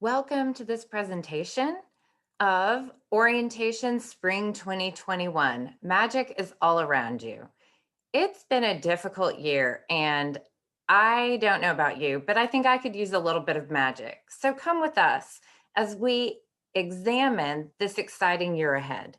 Welcome to this presentation of Orientation Spring 2021. Magic is all around you. It's been a difficult year, and I don't know about you, but I think I could use a little bit of magic. So come with us as we examine this exciting year ahead.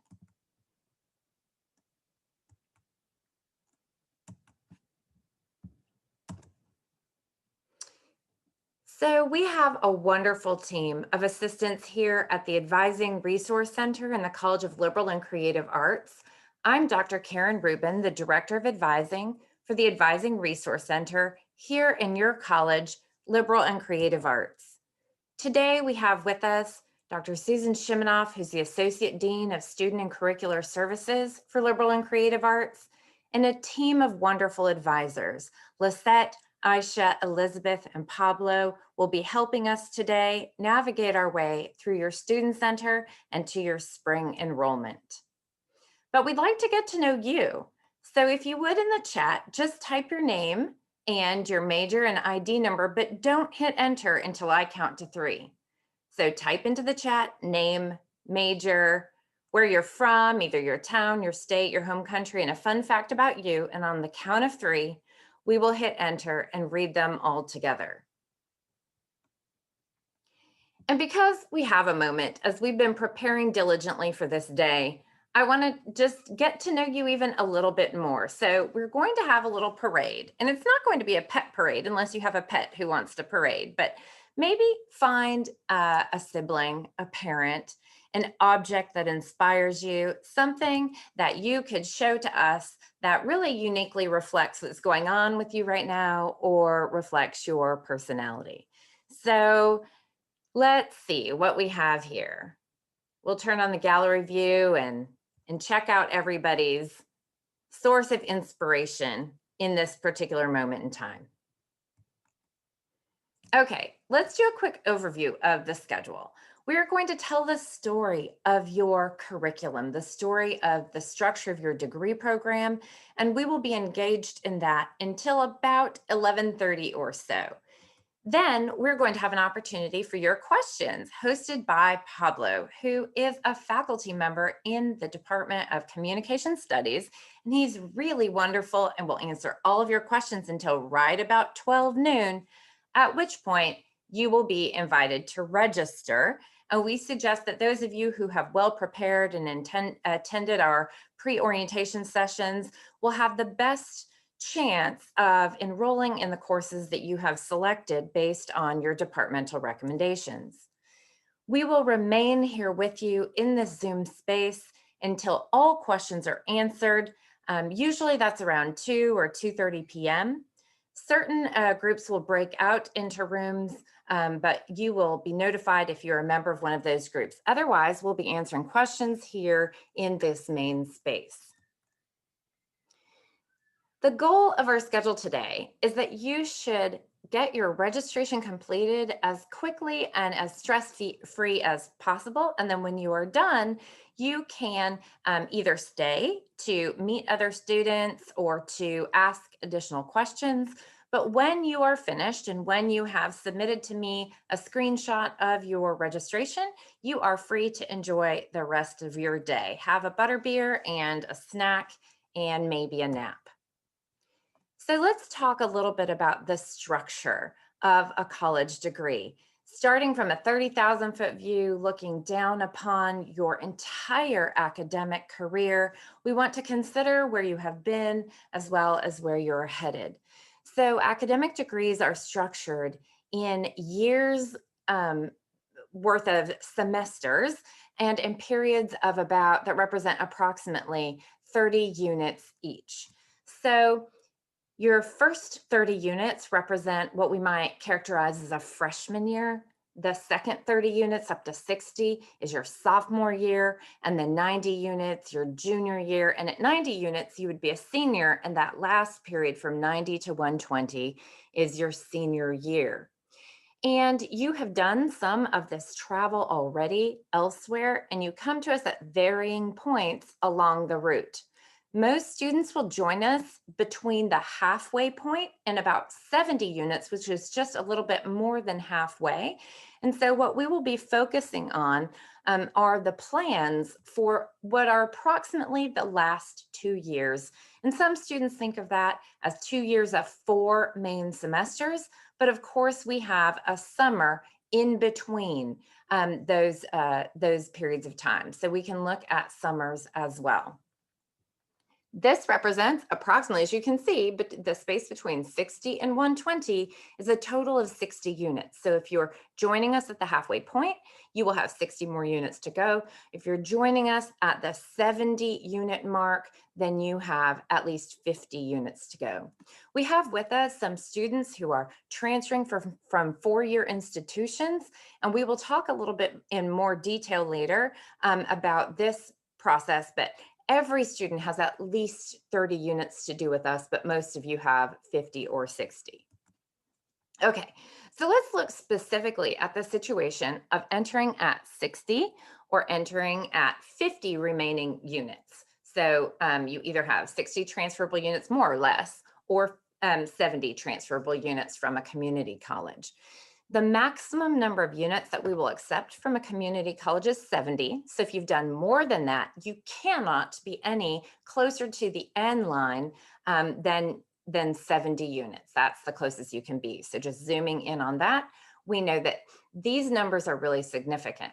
So, we have a wonderful team of assistants here at the Advising Resource Center in the College of Liberal and Creative Arts. I'm Dr. Karen Rubin, the Director of Advising for the Advising Resource Center here in your college, Liberal and Creative Arts. Today, we have with us Dr. Susan Shimanoff, who's the Associate Dean of Student and Curricular Services for Liberal and Creative Arts, and a team of wonderful advisors. Lisette, Aisha, Elizabeth, and Pablo will be helping us today navigate our way through your student center and to your spring enrollment. But we'd like to get to know you. So if you would in the chat, just type your name and your major and ID number, but don't hit enter until I count to 3. So type into the chat name, major, where you're from, either your town, your state, your home country, and a fun fact about you. And on the count of 3, we will hit enter and read them all together. And because we have a moment, as we've been preparing diligently for this day, I want to just get to know you even a little bit more. So, we're going to have a little parade, and it's not going to be a pet parade unless you have a pet who wants to parade, but maybe find a sibling, a parent, an object that inspires you, something that you could show to us that really uniquely reflects what's going on with you right now or reflects your personality. So, let's see what we have here. We'll turn on the gallery view and check out everybody's source of inspiration in this particular moment in time. Okay, let's do a quick overview of the schedule. We are going to tell the story of your curriculum, the story of the structure of your degree program, and we will be engaged in that until about 11:30 or so. Then we're going to have an opportunity for your questions hosted by Pablo, who is a faculty member in the Department of Communication Studies. And he's really wonderful and will answer all of your questions until right about 12 noon, at which point you will be invited to register. And we suggest that those of you who have well prepared and attended our pre-orientation sessions will have the best chance of enrolling in the courses that you have selected based on your departmental recommendations. We will remain here with you in this Zoom space until all questions are answered. Usually that's around 2 or 2:30 p.m. Certain groups will break out into rooms, but you will be notified if you're a member of one of those groups. Otherwise, we'll be answering questions here in this main space. The goal of our schedule today is that you should get your registration completed as quickly and as stress-free as possible. And then when you are done, you can either stay to meet other students or to ask additional questions. But when you are finished and when you have submitted to me a screenshot of your registration, you are free to enjoy the rest of your day. Have a butterbeer and a snack and maybe a nap. So let's talk a little bit about the structure of a college degree. Starting from a 30,000-foot view, looking down upon your entire academic career, we want to consider where you have been as well as where you're headed. So academic degrees are structured in years worth of semesters and in periods of about that represent approximately 30 units each. So your first 30 units represent what we might characterize as a freshman year. The second 30 units up to 60 is your sophomore year, and then 90 units, your junior year. And at 90 units, you would be a senior, and that last period from 90 to 120 is your senior year. And you have done some of this travel already elsewhere, and you come to us at varying points along the route. Most students will join us between the halfway point and about 70 units, which is just a little bit more than halfway. And so, what we will be focusing on are the plans for what are approximately the last 2 years. And some students think of that as 2 years of 4 main semesters. But of course, we have a summer in between those periods of time. So, we can look at summers as well. This represents approximately, as you can see, but the space between 60 and 120 is a total of 60 units. So if you're joining us at the halfway point, you will have 60 more units to go. If you're joining us at the 70 unit mark, then you have at least 50 units to go. We have with us some students who are transferring from four-year institutions, and we will talk a little bit in more detail later about this process, but every student has at least 30 units to do with us, but most of you have 50 or 60. Okay, so let's look specifically at the situation of entering at 60 or entering at 50 remaining units. So you either have 60 transferable units more or less, or 70 transferable units from a community college. The maximum number of units that we will accept from a community college is 70. So if you've done more than that, you cannot be any closer to the end line than 70 units. That's the closest you can be. So just zooming in on that, we know that these numbers are really significant.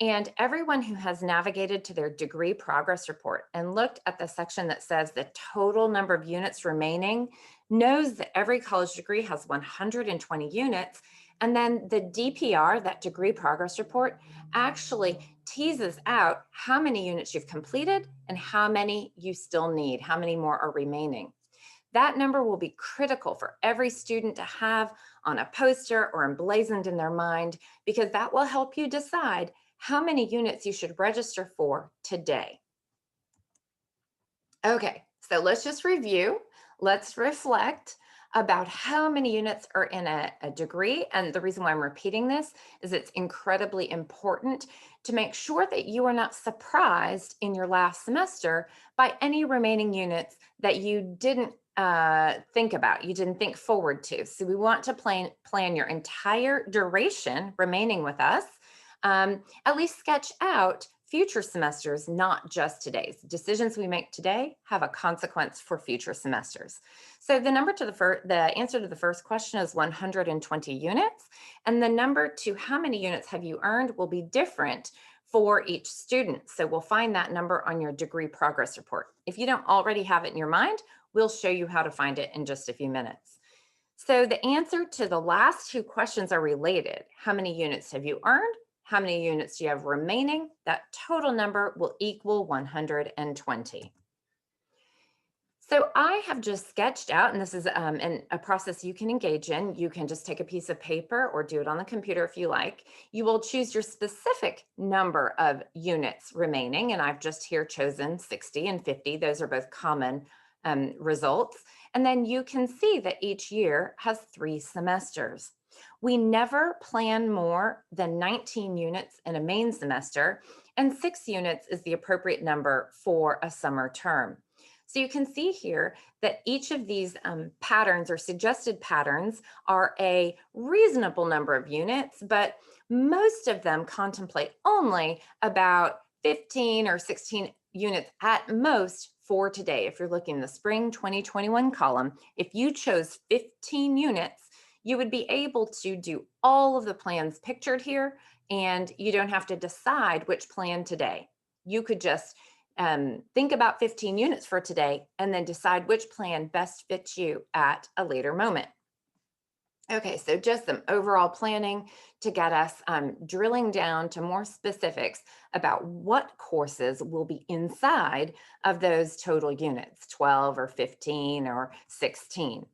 And everyone who has navigated to their degree progress report and looked at the section that says the total number of units remaining knows that every college degree has 120 units. And then the DPR, that degree progress report, actually teases out how many units you've completed and how many you still need, how many more are remaining. That number will be critical for every student to have on a poster or emblazoned in their mind, because that will help you decide how many units you should register for today. Okay, so let's just review. Let's reflect about how many units are in a degree. And the reason why I'm repeating this is it's incredibly important to make sure that you are not surprised in your last semester by any remaining units that you didn't think about, you didn't think forward to. So we want to plan your entire duration remaining with us. At least sketch out future semesters, not just today's. Decisions we make today have a consequence for future semesters. So the answer to the first question is 120 units, and the number to how many units have you earned will be different for each student. So we'll find that number on your degree progress report. If you don't already have it in your mind, we'll show you how to find it in just a few minutes. So the answer to the last two questions are related. How many units have you earned? How many units do you have remaining? That total number will equal 120. So I have just sketched out, and this is a process you can engage in. You can just take a piece of paper or do it on the computer if you like. You will choose your specific number of units remaining, and I've just here chosen 60 and 50. Those are both common results. And then you can see that each year has 3 semesters. We never plan more than 19 units in a main semester, and 6 units is the appropriate number for a summer term. So you can see here that each of these patterns or suggested patterns are a reasonable number of units, but most of them contemplate only about 15 or 16 units at most for today. If you're looking the spring 2021 column, if you chose 15 units, you would be able to do all of the plans pictured here, and you don't have to decide which plan today. You could just think about 15 units for today and then decide which plan best fits you at a later moment. Okay, so just some overall planning to get us drilling down to more specifics about what courses will be inside of those total units, 12 or 15 or 16.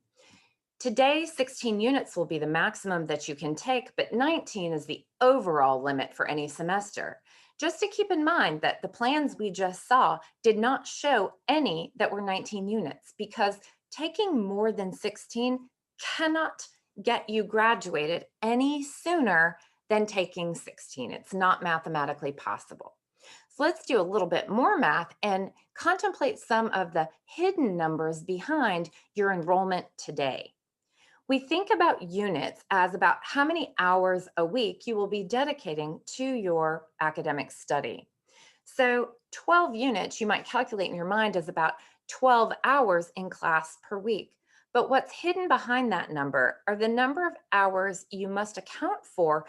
Today, 16 units will be the maximum that you can take, but 19 is the overall limit for any semester. Just to keep in mind that the plans we just saw did not show any that were 19 units, because taking more than 16 cannot get you graduated any sooner than taking 16. It's not mathematically possible. So let's do a little bit more math and contemplate some of the hidden numbers behind your enrollment today. We think about units as about how many hours a week you will be dedicating to your academic study. So 12 units you might calculate in your mind as about 12 hours in class per week. But what's hidden behind that number are the number of hours you must account for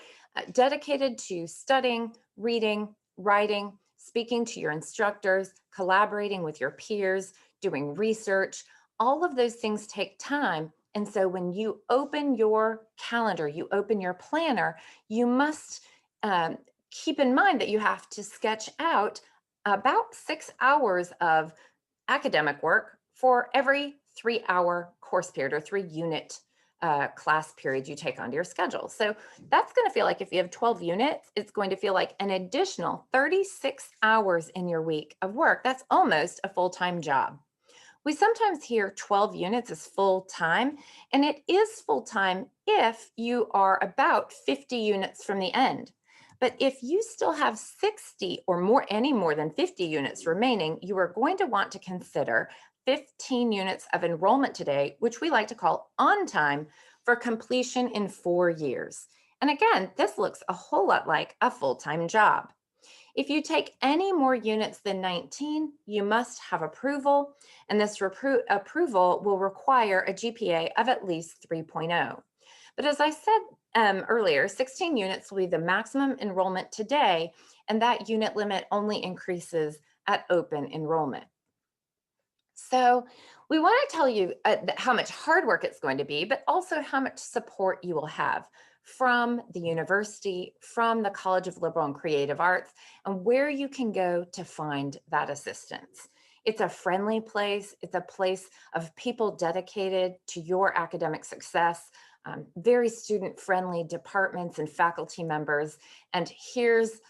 dedicated to studying, reading, writing, speaking to your instructors, collaborating with your peers, doing research. All of those things take time. And so when you open your calendar, you open your planner, you must um, keep in mind that you have to sketch out about 6 hours of academic work for every 3 hour course period or 3 unit class period you take onto your schedule. So that's going to feel like if you have 12 units, it's going to feel like an additional 36 hours in your week of work. That's almost a full time job. We sometimes hear 12 units is full time, and it is full time if you are about 50 units from the end. But if you still have 60 or more, any more than 50 units remaining, you are going to want to consider 15 units of enrollment today, which we like to call on time for completion in 4 years. And again, this looks a whole lot like a full time job. If you take any more units than 19, you must have approval, and this approval will require a GPA of at least 3.0. But as I said earlier, 16 units will be the maximum enrollment today, and that unit limit only increases at open enrollment. So we want to tell you how much hard work it's going to be, but also how much support you will have from the university, from the College of Liberal and Creative Arts, and where you can go to find that assistance. It's a friendly place. It's a place of people dedicated to your academic success, very student-friendly departments and faculty members. And here's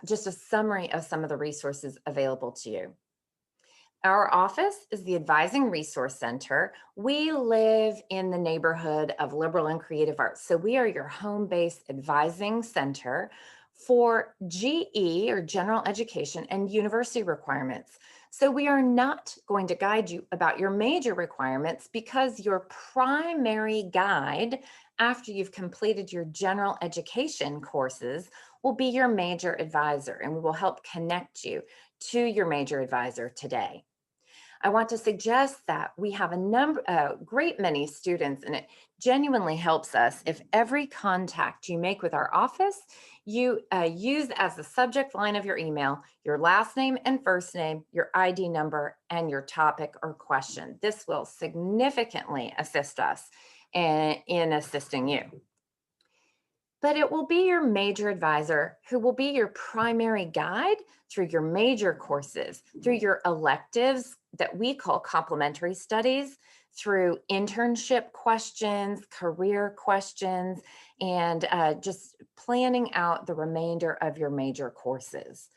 just a summary of some of the resources available to you. Our office is the Advising Resource Center. We live in the neighborhood of liberal and creative arts. So we are your home-based advising center for GE or general education and university requirements. So we are not going to guide you about your major requirements because your primary guide after you've completed your general education courses will be your major advisor, and we will help connect you to your major advisor today. I want to suggest that we have a great many students, and it genuinely helps us if every contact you make with our office, you use as the subject line of your email, your last name and first name, your ID number, and your topic or question. This will significantly assist us in assisting you. But it will be your major advisor who will be your primary guide through your major courses, through your electives that we call complementary studies, through internship questions, career questions, and just planning out the remainder of your major courses.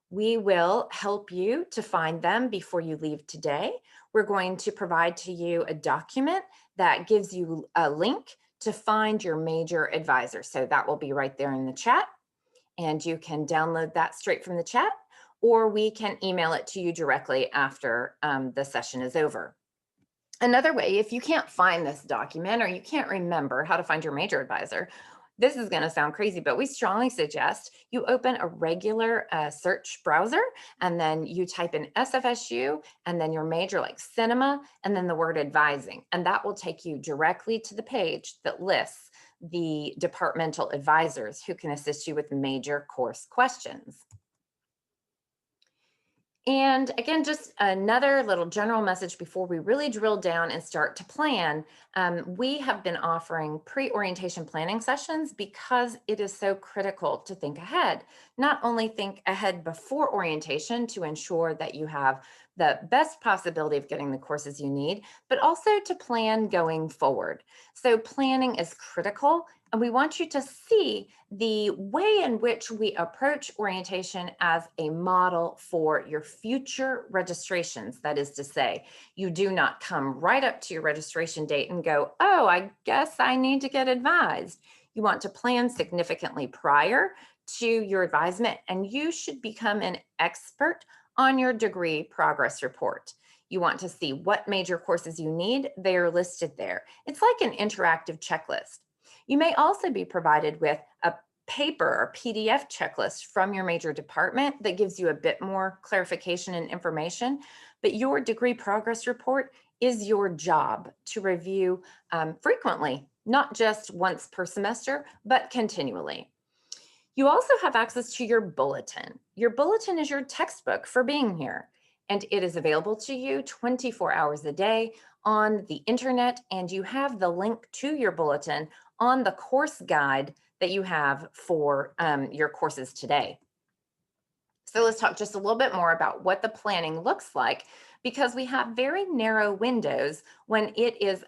We will help you to find them before you leave today. We're going to provide to you a document that gives you a link to find your major advisor. So that will be right there in the chat, and you can download that straight from the chat, or we can email it to you directly after the session is over. Another way, if you can't find this document or you can't remember how to find your major advisor, this is going to sound crazy, but we strongly suggest you open a regular search browser, and then you type in SFSU and then your major like cinema and then the word advising. And that will take you directly to the page that lists the departmental advisors who can assist you with major course questions. And again, just another little general message before we really drill down and start to plan. We have been offering pre-orientation planning sessions because it is so critical to think ahead. Not only think ahead before orientation to ensure that you have the best possibility of getting the courses you need, but also to plan going forward. So planning is critical, and we want you to see the way in which we approach orientation as a model for your future registrations. That is to say, you do not come right up to your registration date and go, oh, I guess I need to get advised. You want to plan significantly prior to your advisement, and you should become an expert on your degree progress report. You want to see what major courses you need, they are listed there. It's like an interactive checklist. You may also be provided with a paper or PDF checklist from your major department that gives you a bit more clarification and information, but your degree progress report is your job to review frequently, not just once per semester, but continually. You also have access to your bulletin. Your bulletin is your textbook for being here, and it is available to you 24 hours a day on the internet, and you have the link to your bulletin on the course guide that you have for your courses today. So let's talk just a little bit more about what the planning looks like, because we have very narrow windows when it is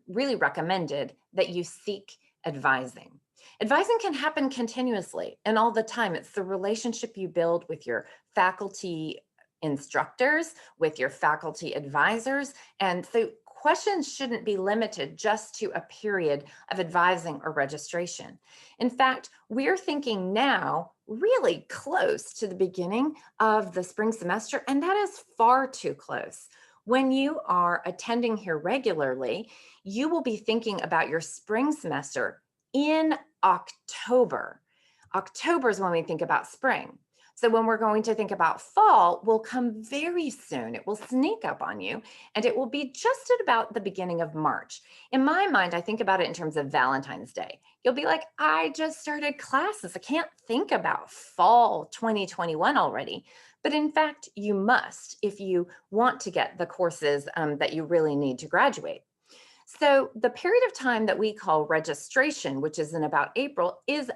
really recommended that you seek advising. Advising can happen continuously and all the time. It's the relationship you build with your faculty instructors, with your faculty advisors. And so questions shouldn't be limited just to a period of advising or registration. In fact, we're thinking now really close to the beginning of the spring semester, and that is far too close. When you are attending here regularly, you will be thinking about your spring semester in October. October is when we think about spring. So when we're going to think about fall, will come very soon. It will sneak up on you, and it will be just at about the beginning of March. In my mind, I think about it in terms of Valentine's Day. You'll be like, I just started classes. I can't think about fall 2021 already. But in fact, you must if you want to get the courses that you really need to graduate. So the period of time that we call registration, which is in about April, is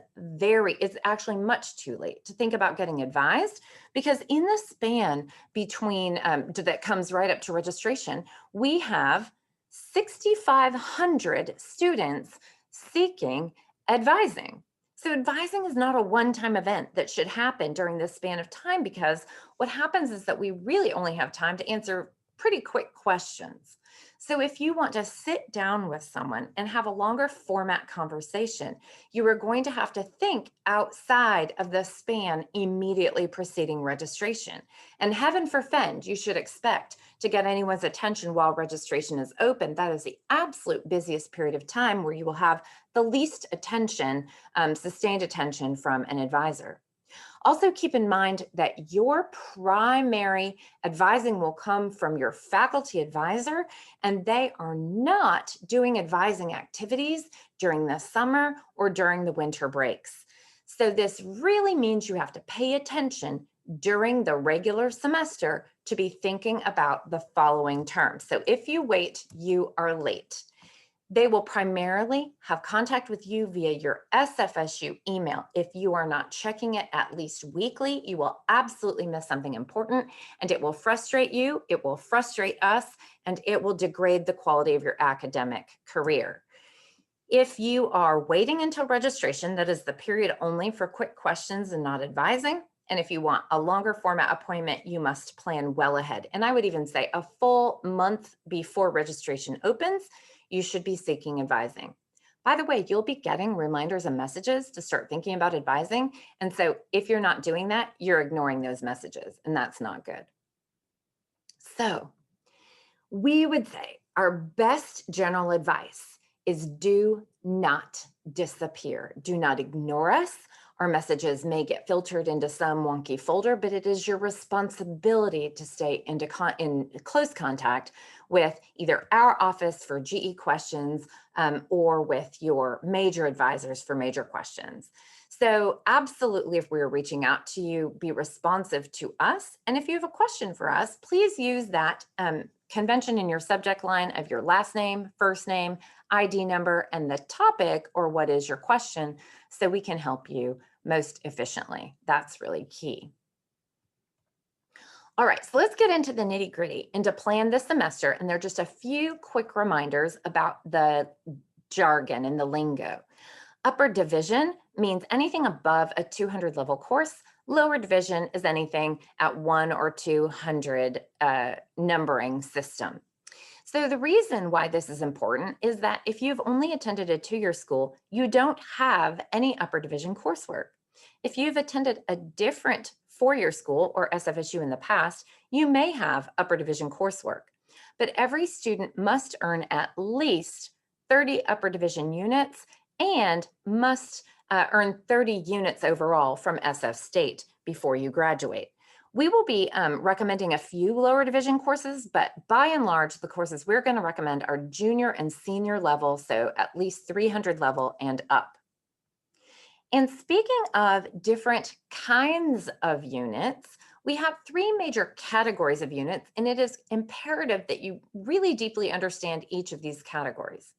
actually much too late to think about getting advised, because in the span between that comes right up to registration, we have 6,500 students seeking advising. So advising is not a one-time event that should happen during this span of time, because what happens is that we really only have time to answer pretty quick questions. So if you want to sit down with someone and have a longer format conversation, you are going to have to think outside of the span immediately preceding registration. And heaven forfend, you should expect to get anyone's attention while registration is open. That is the absolute busiest period of time where you will have the least attention, sustained attention from an advisor. Also, keep in mind that your primary advising will come from your faculty advisor, and they are not doing advising activities during the summer or during the winter breaks. So this really means you have to pay attention during the regular semester to be thinking about the following terms. So if you wait, you are late. They will primarily have contact with you via your SFSU email. If you are not checking it at least weekly, you will absolutely miss something important, and it will frustrate you, it will frustrate us, and it will degrade the quality of your academic career. If you are waiting until registration, that is the period only for quick questions and not advising. And if you want a longer format appointment, you must plan well ahead. And I would even say a full month before registration opens, you should be seeking advising. By the way, you'll be getting reminders and messages to start thinking about advising. And so if you're not doing that, you're ignoring those messages, and that's not good. So we would say our best general advice is do not disappear. Do not ignore us. Our messages may get filtered into some wonky folder, but it is your responsibility to stay in close contact with either our office for GE questions or with your major advisors for major questions. So absolutely, if we're reaching out to you, be responsive to us. And if you have a question for us, please use that convention in your subject line of your last name, first name, ID number, and the topic or what is your question, so we can help you most efficiently. That's really key. All right, so let's get into the nitty gritty and to plan this semester. And there are just a few quick reminders about the jargon and the lingo. Upper division means anything above a 200 level course. Lower division is anything at 1 or 200 numbering system. So the reason why this is important is that if you've only attended a two-year school, you don't have any upper division coursework. If you've attended a different four-year school or SFSU in the past, you may have upper division coursework, but every student must earn at least 30 upper division units and must earn 30 units overall from SF State before you graduate. We will be recommending a few lower division courses, but by and large, the courses we're going to recommend are junior and senior level, so at least 300 level and up. And speaking of different kinds of units, we have three major categories of units, and it is imperative that you really deeply understand each of these categories.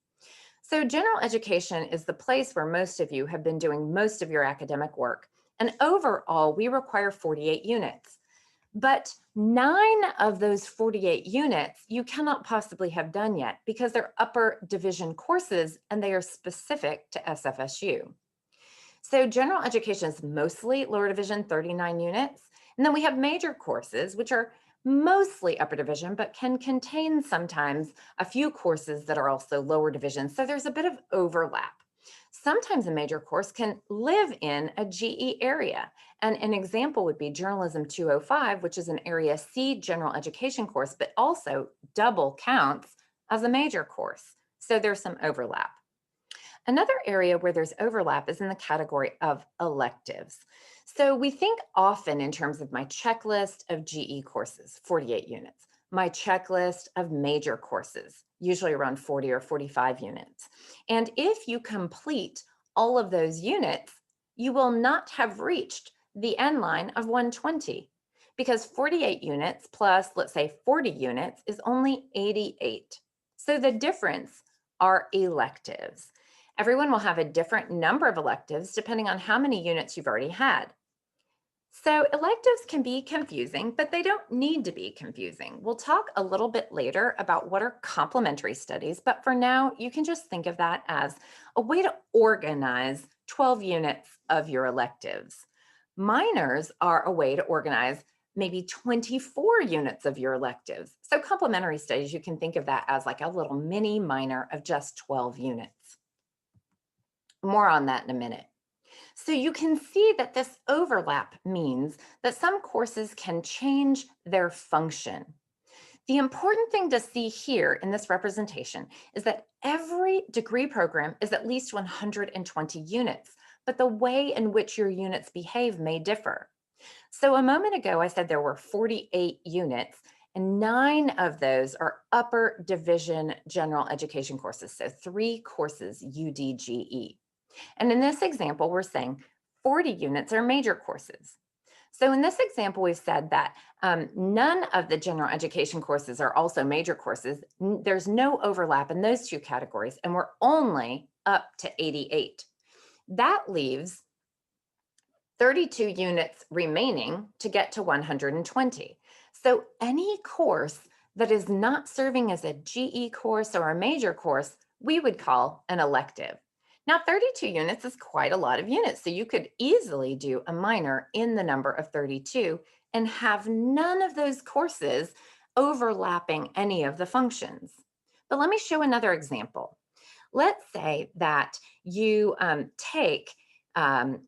So general education is the place where most of you have been doing most of your academic work. And overall, we require 48 units. But 9 of those 48 units you cannot possibly have done yet because they're upper division courses and they are specific to SFSU. So general education is mostly lower division, 39 units. And then we have major courses, which are mostly upper division, but can contain sometimes a few courses that are also lower division. So there's a bit of overlap. Sometimes a major course can live in a GE area. And an example would be Journalism 205, which is an Area C general education course, but also double counts as a major course. So there's some overlap. Another area where there's overlap is in the category of electives. So we think often in terms of my checklist of GE courses, 48 units, my checklist of major courses, usually around 40 or 45 units. And if you complete all of those units, you will not have reached the end line of 120 because 48 units plus, let's say 40 units is only 88. So the difference are electives. Everyone will have a different number of electives depending on how many units you've already had. So electives can be confusing, but they don't need to be confusing. We'll talk a little bit later about what are complementary studies, but for now, you can just think of that as a way to organize 12 units of your electives. Minors are a way to organize maybe 24 units of your electives. So complementary studies, you can think of that as like a little mini minor of just 12 units. More on that in a minute. So you can see that this overlap means that some courses can change their function. The important thing to see here in this representation is that every degree program is at least 120 units, but the way in which your units behave may differ. So a moment ago, I said there were 48 units, and 9 of those are upper division general education courses, so 3 courses UDGE. And in this example, we're saying 40 units are major courses. So in this example, we've said that none of the general education courses are also major courses. There's no overlap in those two categories, and we're only up to 88. That leaves 32 units remaining to get to 120. So any course that is not serving as a GE course or a major course, we would call an elective. Now, 32 units is quite a lot of units, so you could easily do a minor in the number of 32 and have none of those courses overlapping any of the functions. But let me show another example. Let's say that you take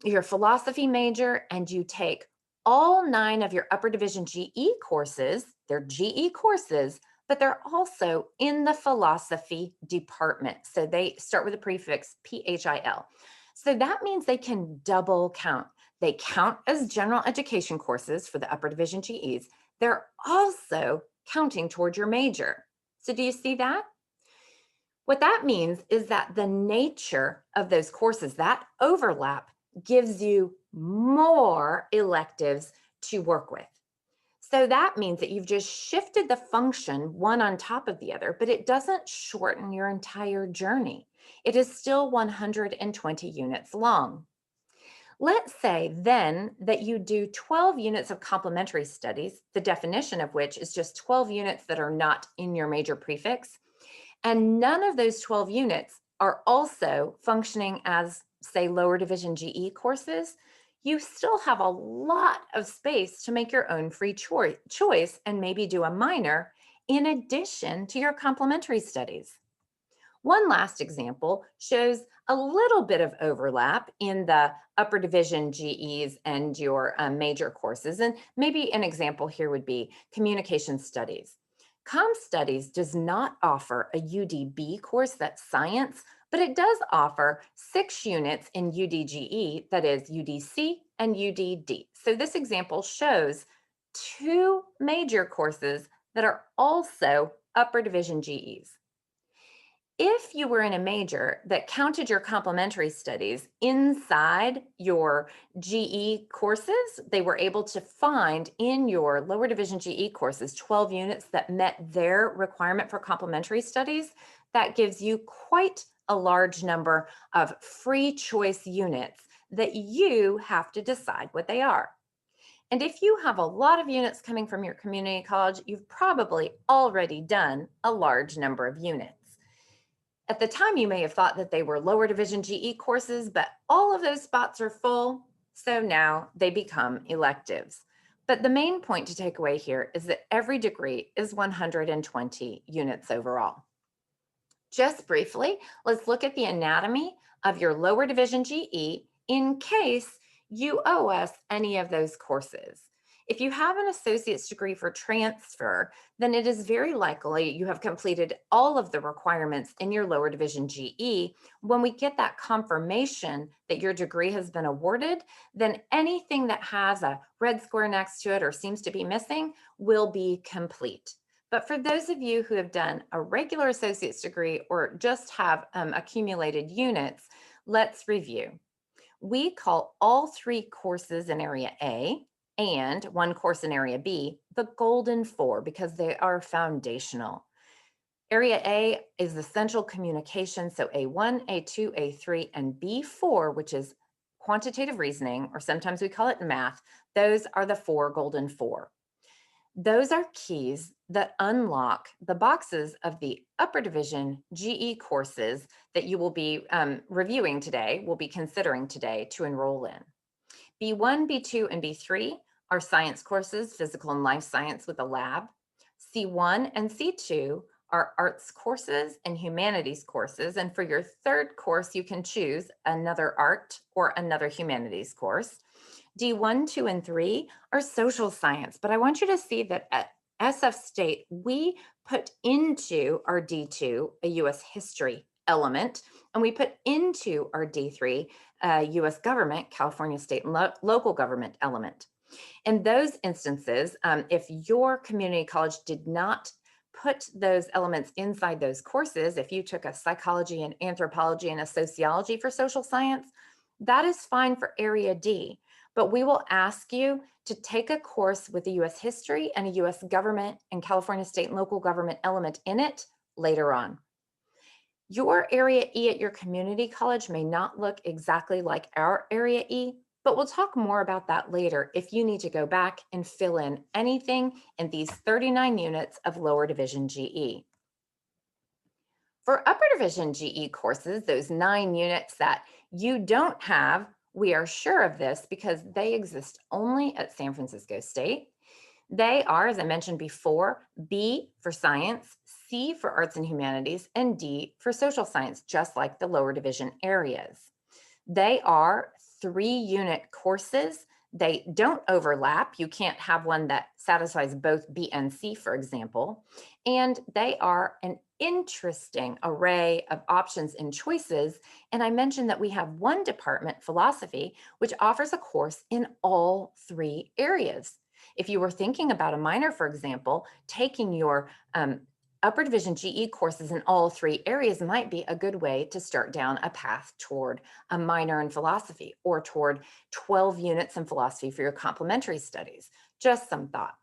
your philosophy major and you take all 9 of your upper division GE courses, they're GE courses, but they're also in the philosophy department. So they start with the prefix PHIL. So that means they can double count. They count as general education courses for the upper division GEs. They're also counting toward your major. So do you see that? What that means is that the nature of those courses, that overlap, gives you more electives to work with. So that means that you've just shifted the function one on top of the other, but it doesn't shorten your entire journey. It is still 120 units long. Let's say then that you do 12 units of complementary studies, the definition of which is just 12 units that are not in your major prefix. And none of those 12 units are also functioning as, say, lower division GE courses. You still have a lot of space to make your own free choice and maybe do a minor in addition to your complementary studies. One last example shows a little bit of overlap in the upper division GEs and your major courses. And maybe an example here would be communication studies. Com studies does not offer a UDB course that's science, but it does offer 6 units in UDGE, that is UDC and UDD. So this example shows 2 major courses that are also upper division GEs. If you were in a major that counted your complementary studies inside your GE courses, they were able to find in your lower division GE courses 12 units that met their requirement for complementary studies. That gives you quite a large number of free choice units that you have to decide what they are. And if you have a lot of units coming from your community college, you've probably already done a large number of units. At the time, you may have thought that they were lower division GE courses, but all of those spots are full, so now they become electives. But the main point to take away here is that every degree is 120 units overall. Just briefly, let's look at the anatomy of your lower division GE in case you owe us any of those courses. If you have an associate's degree for transfer, then it is very likely you have completed all of the requirements in your lower division GE. When we get that confirmation that your degree has been awarded, then anything that has a red square next to it or seems to be missing will be complete. But for those of you who have done a regular associate's degree or just have accumulated units, let's review. We call all 3 courses in Area A and 1 course in Area B the Golden Four because they are foundational. Area A is essential communication, so A1, A2, A3, and B4, which is quantitative reasoning, or sometimes we call it math. Those are the 4 Golden Four. Those are keys that unlock the boxes of the upper division GE courses that you will be reviewing today, will be considering today to enroll in. B1, B2, and B3 are science courses, physical and life science with a lab. C1 and C2 are arts courses and humanities courses. And for your 3rd course, you can choose another art or another humanities course. D1, 2, and 3 are social science, but I want you to see that at SF State, we put into our D2 a US history element, and we put into our D3 a US government, California state and local government element. In those instances, if your community college did not put those elements inside those courses, if you took a psychology and anthropology and a sociology for social science, that is fine for Area D. But we will ask you to take a course with a US history and a US government and California state and local government element in it later on. Your Area E at your community college may not look exactly like our Area E, but we'll talk more about that later if you need to go back and fill in anything in these 39 units of lower division GE. For upper division GE courses, those 9 units that you don't have, we are sure of this because they exist only at San Francisco State. They are, as I mentioned before, B for science, C for arts and humanities, and D for social science, just like the lower division areas. They are 3-unit courses. They don't overlap. You can't have one that satisfies both B and C, for example. And they are an interesting array of options and choices. And I mentioned that we have one department, philosophy, which offers a course in all 3 areas. If you were thinking about a minor, for example, taking your upper division GE courses in all 3 areas might be a good way to start down a path toward a minor in philosophy or toward 12 units in philosophy for your complementary studies. Just some thoughts.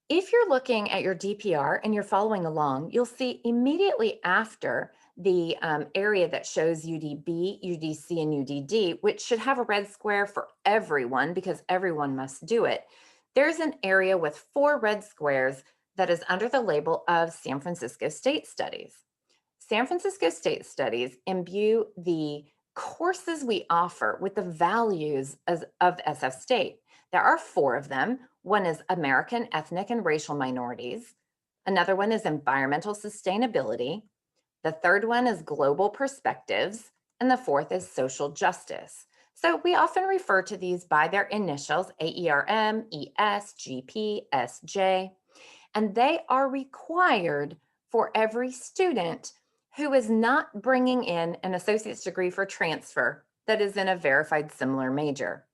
If you're looking at your DPR and you're following along, you'll see immediately after the area that shows UDB, UDC, and UDD, which should have a red square for everyone because everyone must do it. There's an area with 4 red squares that is under the label of San Francisco State Studies. San Francisco State Studies imbue the courses we offer with the values of SF State. There are 4 of them. One is American, Ethnic, and Racial Minorities. Another one is Environmental Sustainability. The third one is global perspectives, and the fourth is social justice. So we often refer to these by their initials, AERM, ES, GP, SJ, and they are required for every student who is not bringing in an associate's degree for transfer that is in a verified similar major.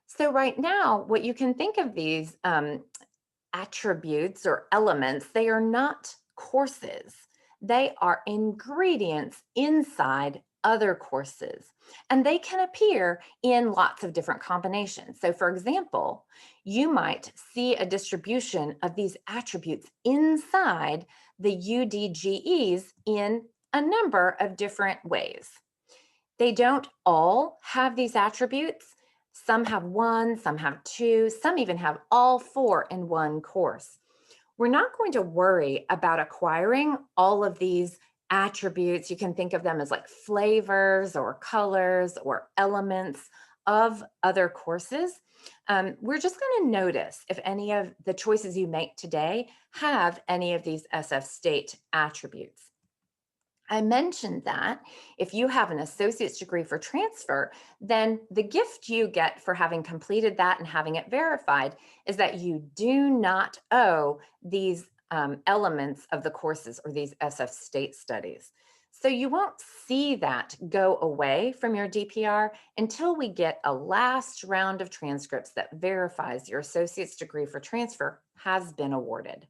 So right now, what you can think of these attributes or elements, they are not courses. They are ingredients inside other courses, and they can appear in lots of different combinations. So, for example, you might see a distribution of these attributes inside the UDGEs in a number of different ways. They don't all have these attributes. Some have one, some have two, some even have all four in one course. We're not going to worry about acquiring all of these attributes. You can think of them as like flavors or colors or elements of other courses. We're just going to notice if any of the choices you make today have any of these SF state attributes. I mentioned that if you have an associate's degree for transfer, then the gift you get for having completed that and having it verified is that you do not owe these elements of the courses or these SF state studies. So you won't see that go away from your DPR until we get a last round of transcripts that verifies your associate's degree for transfer has been awarded.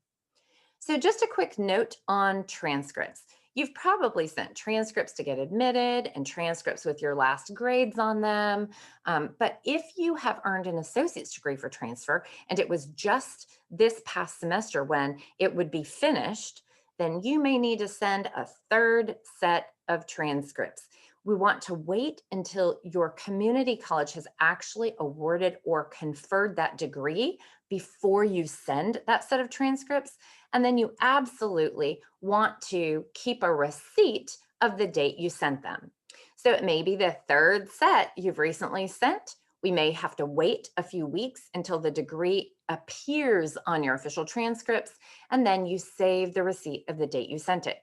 So just a quick note on transcripts. You've probably sent transcripts to get admitted and transcripts with your last grades on them. But if you have earned an associate's degree for transfer and it was just this past semester when it would be finished, then you may need to send a third set of transcripts. We want to wait until your community college has actually awarded or conferred that degree before you send that set of transcripts. And then you absolutely want to keep a receipt of the date you sent them. So it may be the third set you've recently sent. We may have to wait a few weeks until the degree appears on your official transcripts, and then you save the receipt of the date you sent it.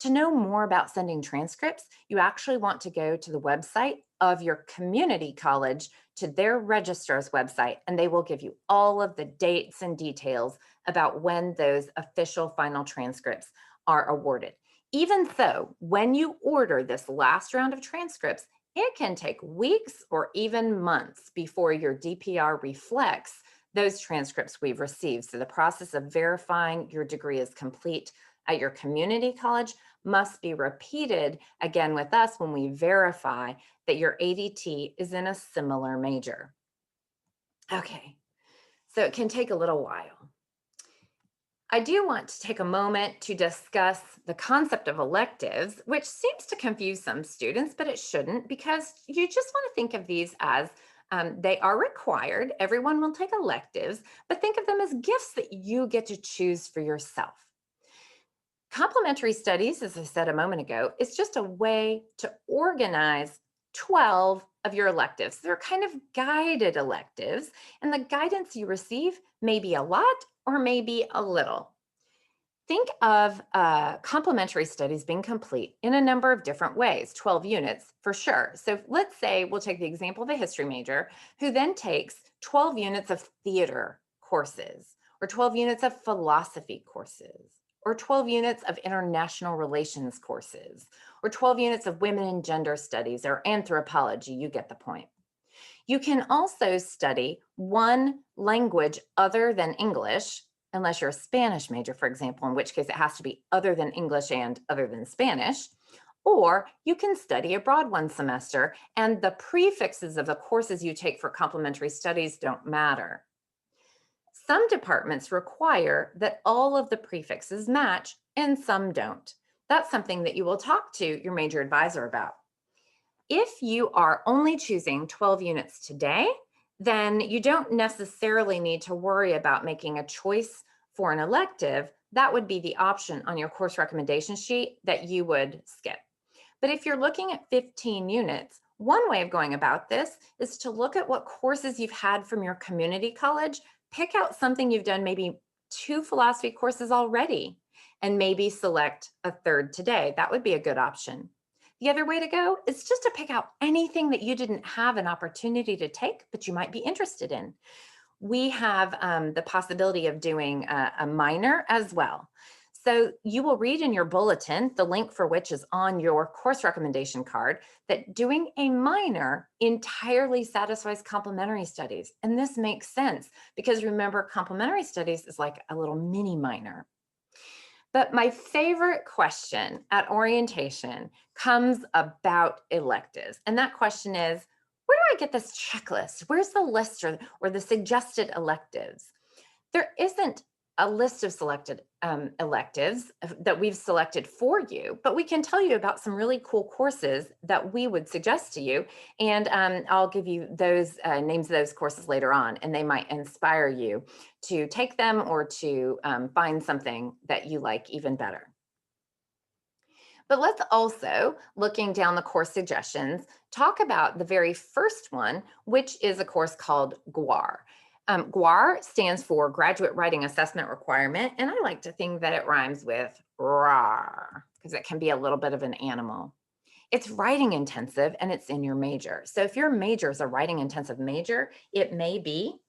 To know more about sending transcripts, you actually want to go to the website of your community college, to their registrar's website, and they will give you all of the dates and details about when those official final transcripts are awarded. Even so, when you order this last round of transcripts, it can take weeks or even months before your DPR reflects those transcripts we've received. So the process of verifying your degree is complete at your community college must be repeated again with us when we verify that your ADT is in a similar major. Okay, so it can take a little while. I do want to take a moment to discuss the concept of electives, which seems to confuse some students, but it shouldn't, because you just want to think of these as they are required. Everyone will take electives, but think of them as gifts that you get to choose for yourself. Complementary studies, as I said a moment ago, is just a way to organize 12 of your electives. They're kind of guided electives, and the guidance you receive may be a lot or maybe a little. Think of complementary studies being complete in a number of different ways, 12 units for sure. So let's say we'll take the example of a history major who then takes 12 units of theater courses, or 12 units of philosophy courses, or 12 units of international relations courses, or 12 units of women and gender studies or anthropology. You get the point. You can also study one language other than English, unless you're a Spanish major, for example, in which case it has to be other than English and other than Spanish. Or you can study abroad one semester, and the prefixes of the courses you take for complementary studies don't matter. Some departments require that all of the prefixes match, and some don't. That's something that you will talk to your major advisor about. If you are only choosing 12 units today, then you don't necessarily need to worry about making a choice for an elective. That would be the option on your course recommendation sheet that you would skip. But if you're looking at 15 units, one way of going about this is to look at what courses you've had from your community college, pick out something you've done, maybe 2 philosophy courses already, and maybe select a third today. That would be a good option. The other way to go is just to pick out anything that you didn't have an opportunity to take, but you might be interested in. We have the possibility of doing a minor as well. So you will read in your bulletin, the link for which is on your course recommendation card, that doing a minor entirely satisfies complementary studies. And this makes sense because remember, complementary studies is like a little mini minor. But my favorite question at orientation comes about electives. And that question is, where do I get this checklist? Where's the list or the suggested electives? There isn't a list of selected electives that we've selected for you, but we can tell you about some really cool courses that we would suggest to you. And I'll give you those names of those courses later on, and they might inspire you to take them or to find something that you like even better. But let's also, looking down the course suggestions, talk about the very first one, which is a course called GWAR. GWAR stands for Graduate Writing Assessment Requirement, and I like to think that it rhymes with RAR because it can be a little bit of an animal. It's writing intensive and it's in your major. So if your major is a writing intensive major, it may be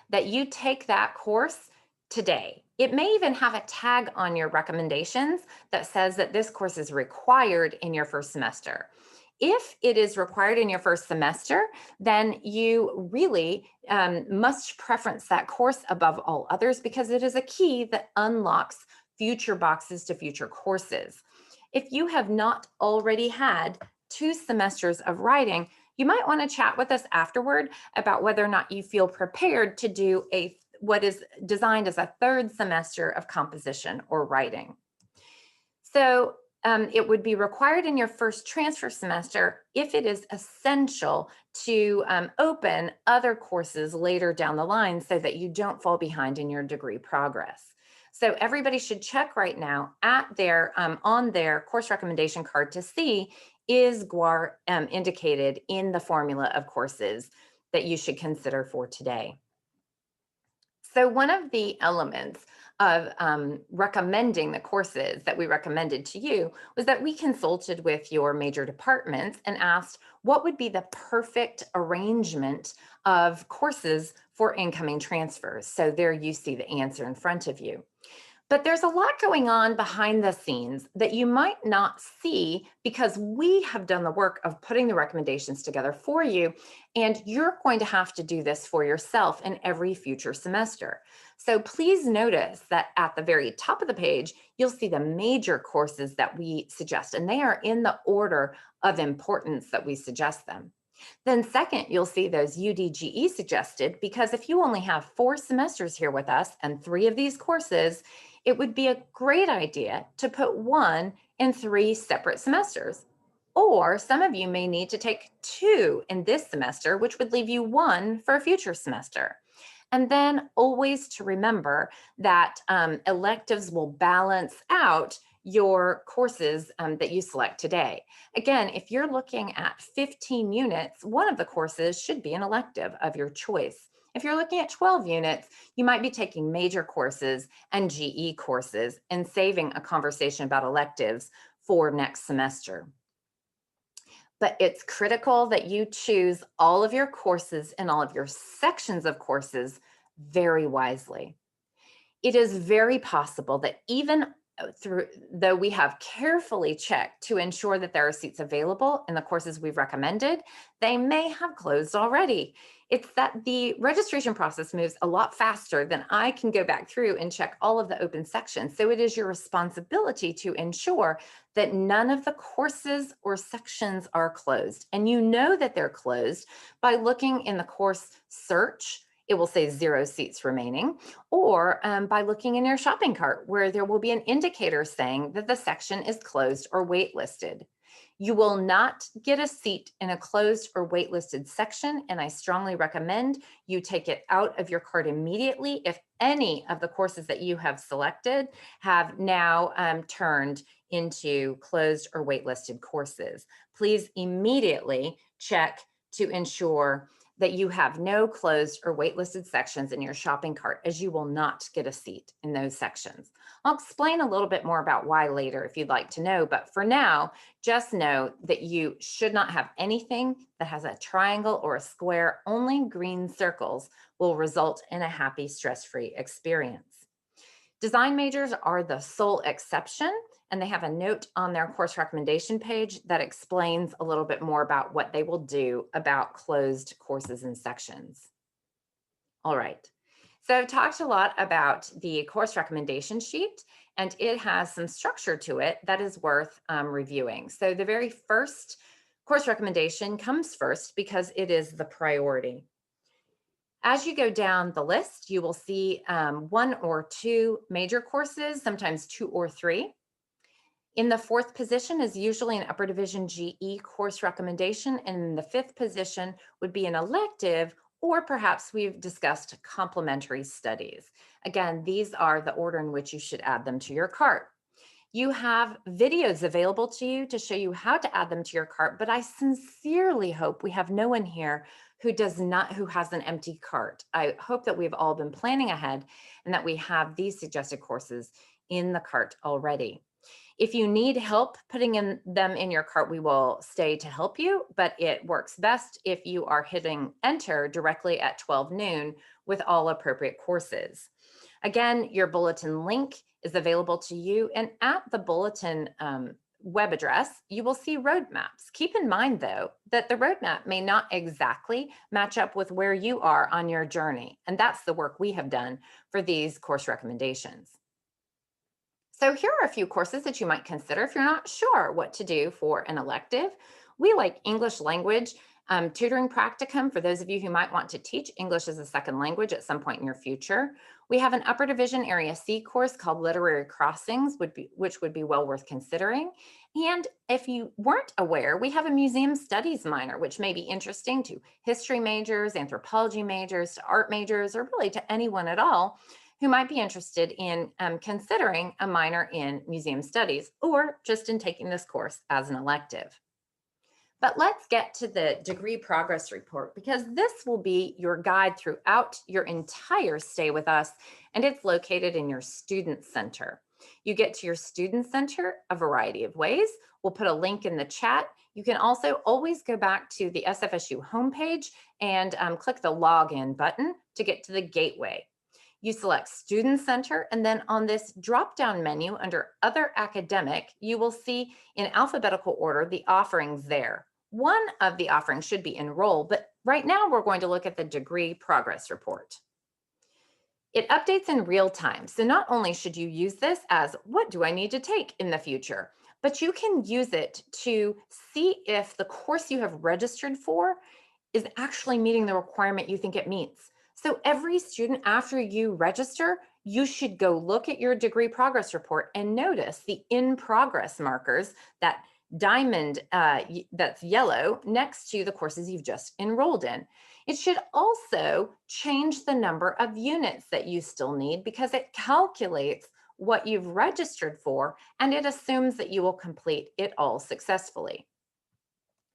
that you take that course today. It may even have a tag on your recommendations that says that this course is required in your first semester. If it is required in your first semester, then you really must preference that course above all others because it is a key that unlocks future boxes to future courses. If you have not already had 2 semesters of writing, you might want to chat with us afterward about whether or not you feel prepared to do what is designed as a 3rd semester of composition or writing. So it would be required in your first transfer semester if it is essential to open other courses later down the line so that you don't fall behind in your degree progress. So everybody should check right now at their on their course recommendation card to see, is GWAR indicated in the formula of courses that you should consider for today. So one of the elements of recommending the courses that we recommended to you was that we consulted with your major departments and asked what would be the perfect arrangement of courses for incoming transfers. So there you see the answer in front of you. But there's a lot going on behind the scenes that you might not see because we have done the work of putting the recommendations together for you, and you're going to have to do this for yourself in every future semester. So please notice that at the very top of the page, you'll see the major courses that we suggest, and they are in the order of importance that we suggest them. Then second, you'll see those UDGE suggested, because if you only have 4 semesters here with us and 3 of these courses, it would be a great idea to put 1 in 3 separate semesters. Or some of you may need to take 2 in this semester, which would leave you 1 for a future semester. And then always to remember that electives will balance out your courses that you select today. Again, if you're looking at 15 units, one of the courses should be an elective of your choice. If you're looking at 12 units, you might be taking major courses and GE courses and saving a conversation about electives for next semester. But it's critical that you choose all of your courses and all of your sections of courses very wisely. It is very possible that even though we have carefully checked to ensure that there are seats available in the courses we've recommended, they may have closed already. It's that the registration process moves a lot faster than I can go back through and check all of the open sections. So it is your responsibility to ensure that none of the courses or sections are closed. And you know that they're closed by looking in the course search. It will say 0 seats remaining, or by looking in your shopping cart where there will be an indicator saying that the section is closed or waitlisted. You will not get a seat in a closed or waitlisted section, and I strongly recommend you take it out of your cart immediately if any of the courses that you have selected have now turned into closed or waitlisted courses. Please immediately check to ensure that you have no closed or waitlisted sections in your shopping cart, as you will not get a seat in those sections. I'll explain a little bit more about why later if you'd like to know, but for now, just know that you should not have anything that has a triangle or a square. Only green circles will result in a happy, stress-free experience. Design majors are the sole exception, and they have a note on their course recommendation page that explains a little bit more about what they will do about closed courses and sections. All right. So I've talked a lot about the course recommendation sheet, and it has some structure to it that is worth reviewing. So the very first course recommendation comes first because it is the priority. As you go down the list, you will see one or two major courses, sometimes two or three. In the fourth position is usually an upper division GE course recommendation, and in the fifth position would be an elective, or perhaps we've discussed complementary studies. Again, these are the order in which you should add them to your cart. You have videos available to you to show you how to add them to your cart, but I sincerely hope we have no one here who has an empty cart. I hope that we've all been planning ahead and that we have these suggested courses in the cart already. If you need help putting them in your cart, we will stay to help you, but it works best if you are hitting enter directly at 12 noon with all appropriate courses. Again, your bulletin link is available to you, and at the bulletin web address, you will see roadmaps. Keep in mind, though, that the roadmap may not exactly match up with where you are on your journey, and that's the work we have done for these course recommendations. So here are a few courses that you might consider if you're not sure what to do for an elective. We like English language tutoring practicum for those of you who might want to teach English as a second language at some point in your future. We have an upper division area C course called Literary Crossings, which would be well worth considering. And if you weren't aware, we have a museum studies minor, which may be interesting to history majors, anthropology majors, to art majors, or really to anyone at all who might be interested in considering a minor in museum studies or just in taking this course as an elective. But let's get to the degree progress report, because this will be your guide throughout your entire stay with us, and it's located in your student center. You get to your student center a variety of ways. We'll put a link in the chat. You can also always go back to the SFSU homepage and click the login button to get to the gateway. You select Student Center, and then on this drop-down menu under Other Academic, you will see in alphabetical order the offerings there. One of the offerings should be Enroll, but right now we're going to look at the Degree Progress Report. It updates in real time, so not only should you use this as what do I need to take in the future, but you can use it to see if the course you have registered for is actually meeting the requirement you think it meets. So every student, after you register, you should go look at your degree progress report and notice the in progress markers, that diamond that's yellow next to the courses you've just enrolled in. It should also change the number of units that you still need, because it calculates what you've registered for and it assumes that you will complete it all successfully.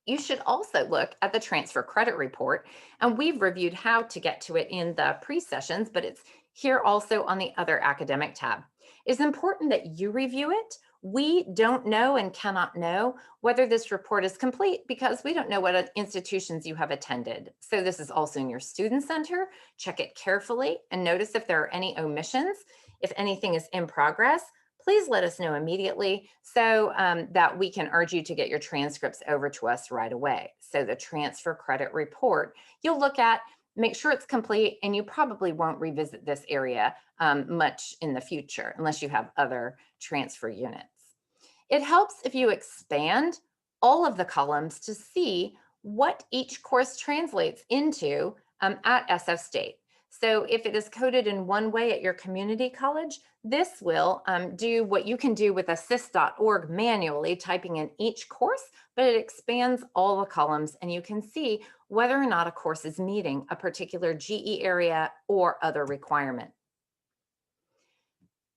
You should also look at the transfer credit report, and we've reviewed how to get to it in the pre-sessions, but it's here also on the other academic tab. It's important that you review it. We don't know and cannot know whether this report is complete because we don't know what institutions you have attended. So this is also in your student center. Check it carefully and notice if there are any omissions. If anything is in progress, please let us know immediately so that we can urge you to get your transcripts over to us right away. So the transfer credit report, you'll look at, make sure it's complete, and you probably won't revisit this area much in the future unless you have other transfer units. It helps if you expand all of the columns to see what each course translates into at SF State. So if it is coded in one way at your community college, this will do what you can do with assist.org manually, typing in each course, but it expands all the columns and you can see whether or not a course is meeting a particular GE area or other requirement.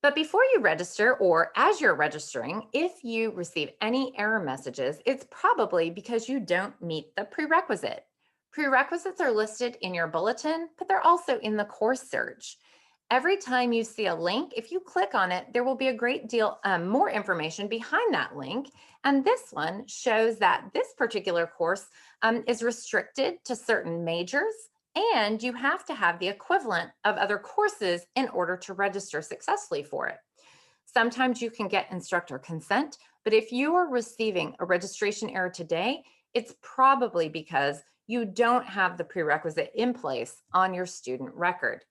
But before you register, or as you're registering, if you receive any error messages, it's probably because you don't meet the prerequisite. Prerequisites are listed in your bulletin, but they're also in the course search. Every time you see a link, if you click on it, there will be a great deal more information behind that link. And this one shows that this particular course is restricted to certain majors, and you have to have the equivalent of other courses in order to register successfully for it. Sometimes you can get instructor consent, but if you are receiving a registration error today, it's probably because you don't have the prerequisite in place on your student record.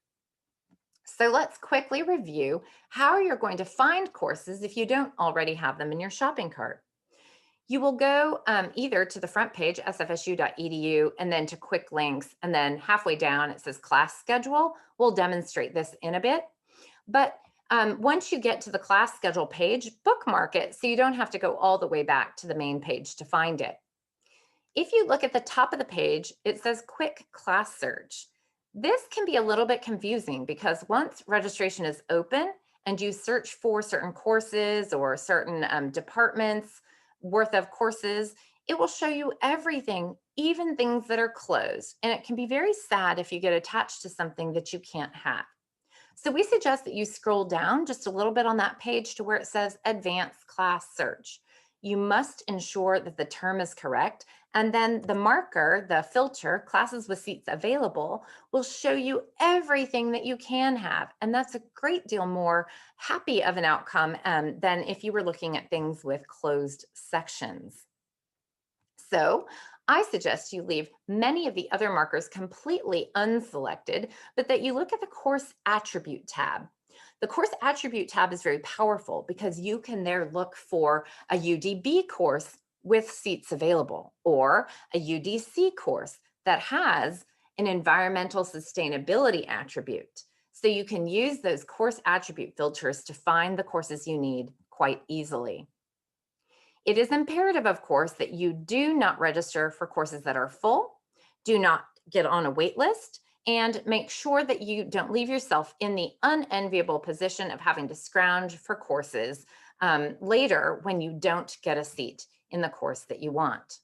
So let's quickly review how you're going to find courses if you don't already have them in your shopping cart. You will go either to the front page, sfsu.edu, and then to quick links, and then halfway down it says class schedule. We'll demonstrate this in a bit. But once you get to the class schedule page, bookmark it so you don't have to go all the way back to the main page to find it. If you look at the top of the page, it says quick class search. This can be a little bit confusing because once registration is open and you search for certain courses or certain departments worth of courses, it will show you everything, even things that are closed. And it can be very sad if you get attached to something that you can't have. So we suggest that you scroll down just a little bit on that page to where it says advanced class search. You must ensure that the term is correct. And then the marker, the filter, classes with seats available, will show you everything that you can have. And that's a great deal more happy of an outcome than if you were looking at things with closed sections. So I suggest you leave many of the other markers completely unselected, but that you look at the course attribute tab. The course attribute tab is very powerful because you can there look for a UDB course with seats available or a UDC course that has an environmental sustainability attribute. So you can use those course attribute filters to find the courses you need quite easily. It is imperative, of course, that you do not register for courses that are full, do not get on a wait list, and make sure that you don't leave yourself in the unenviable position of having to scrounge for courses later when you don't get a seat in the course that you want.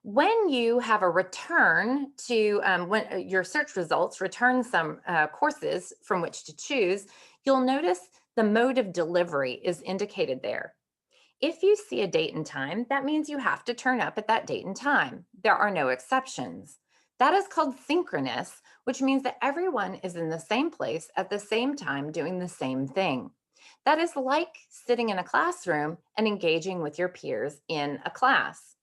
When you have a return to when your search results return some courses from which to choose, you'll notice the mode of delivery is indicated there. If you see a date and time, that means you have to turn up at that date and time. There are no exceptions. That is called synchronous, which means that everyone is in the same place at the same time doing the same thing. That is like sitting in a classroom and engaging with your peers in a class.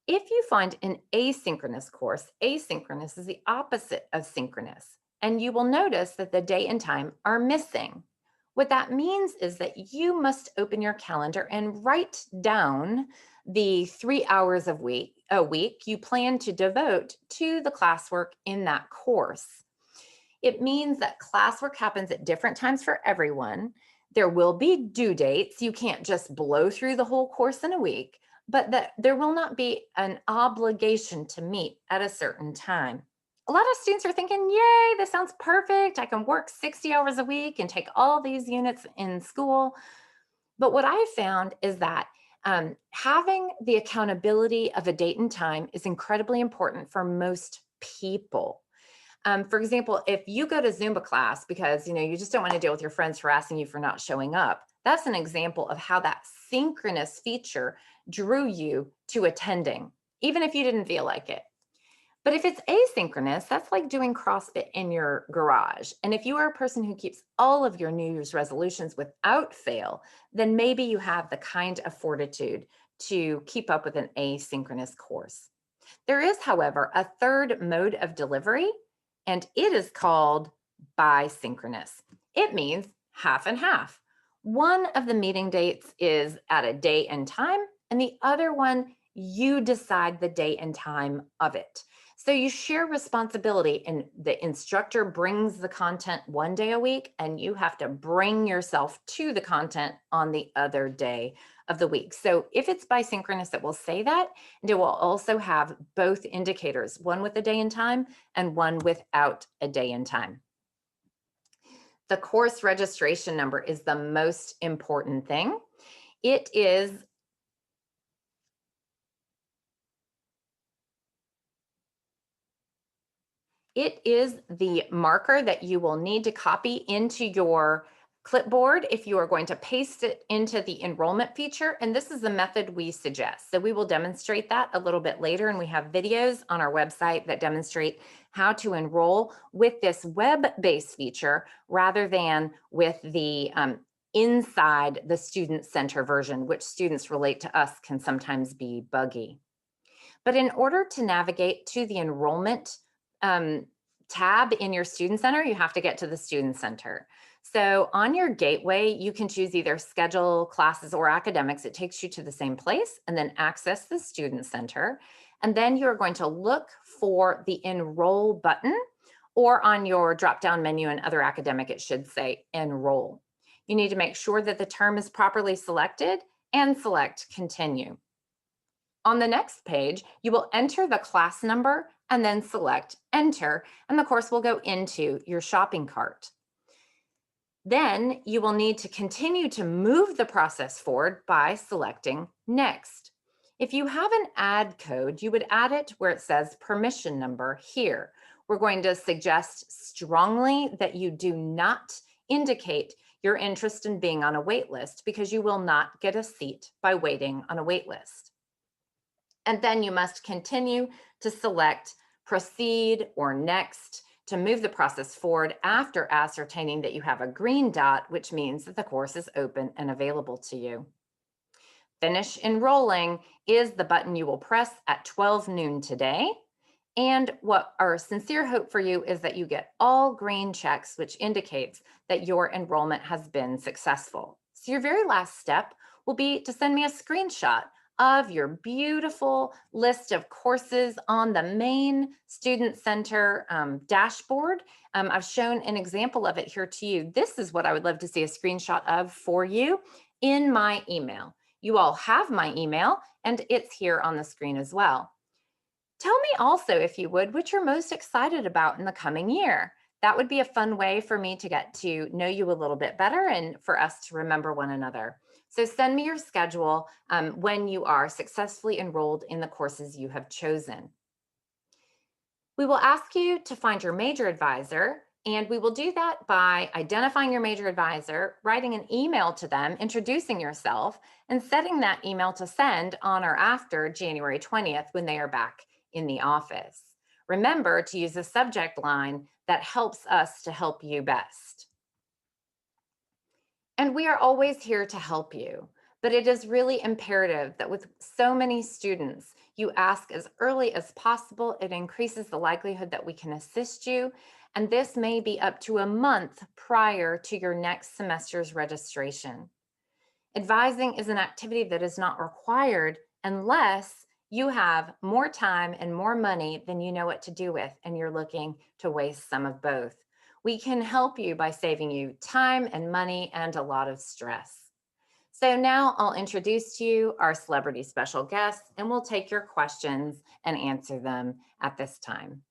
If you find an asynchronous course, asynchronous is the opposite of synchronous, and you will notice that the date and time are missing. What that means is that you must open your calendar and write down the 3 hours of a week you plan to devote to the classwork in that course. It means that classwork happens at different times for everyone. There will be due dates. You can't just blow through the whole course in a week, but that there will not be an obligation to meet at a certain time. A lot of students are thinking, yay, this sounds perfect. I can work 60 hours a week and take all these units in school. But what I found is that having the accountability of a date and time is incredibly important for most people. For example, if you go to Zumba class because you just don't want to deal with your friends harassing you for not showing up, that's an example of how that synchronous feature drew you to attending, even if you didn't feel like it. But if it's asynchronous, that's like doing CrossFit in your garage. And if you are a person who keeps all of your New Year's resolutions without fail, then maybe you have the kind of fortitude to keep up with an asynchronous course. There is, however, a third mode of delivery, and it is called bisynchronous. It means half and half. One of the meeting dates is at a date and time, and the other one, you decide the date and time of it. So you share responsibility, and the instructor brings the content one day a week, and you have to bring yourself to the content on the other day of the week. So if it's bisynchronous, it will say that, and it will also have both indicators, one with a day and time and one without a day and time. The course registration number is the most important thing. It is It is the marker that you will need to copy into your clipboard if you are going to paste it into the enrollment feature. And this is the method we suggest. So we will demonstrate that a little bit later. And we have videos on our website that demonstrate how to enroll with this web-based feature rather than with the inside the Student Center version, which students relate to us can sometimes be buggy. But in order to navigate to the enrollment tab in your Student Center, you have to get to the Student Center. So on your gateway, you can choose either schedule classes or academics. It takes you to the same place, and then access the Student Center. And then you're going to look for the enroll button, or on your drop-down menu in other academic, it should say enroll. You need to make sure that the term is properly selected and select continue. On the next page, you will enter the class number and then select enter, and the course will go into your shopping cart. Then you will need to continue to move the process forward by selecting next. If you have an add code, you would add it where it says permission number here. We're going to suggest strongly that you do not indicate your interest in being on a wait list, because you will not get a seat by waiting on a wait list. And then you must continue to select proceed or next to move the process forward after ascertaining that you have a green dot, which means that the course is open and available to you. Finish enrolling is the button you will press at 12 noon today. And what our sincere hope for you is that you get all green checks, which indicates that your enrollment has been successful. So your very last step will be to send me a screenshot of your beautiful list of courses on the main Student Center dashboard. I've shown an example of it here to you. This is what I would love to see a screenshot of for you in my email. You all have my email, and it's here on the screen as well. Tell me also, if you would, what you're most excited about in the coming year. That would be a fun way for me to get to know you a little bit better and for us to remember one another. So send me your schedule when you are successfully enrolled in the courses you have chosen. We will ask you to find your major advisor, and we will do that by identifying your major advisor, writing an email to them, introducing yourself, and setting that email to send on or after January 20th when they are back in the office. Remember to use a subject line that helps us to help you best. And we are always here to help you, but it is really imperative that with so many students, you ask as early as possible. It increases the likelihood that we can assist you. And this may be up to a month prior to your next semester's registration. Advising is an activity that is not required unless you have more time and more money than you know what to do with, and you're looking to waste some of both. We can help you by saving you time and money and a lot of stress. So now I'll introduce to you our celebrity special guest, and we'll take your questions and answer them at this time.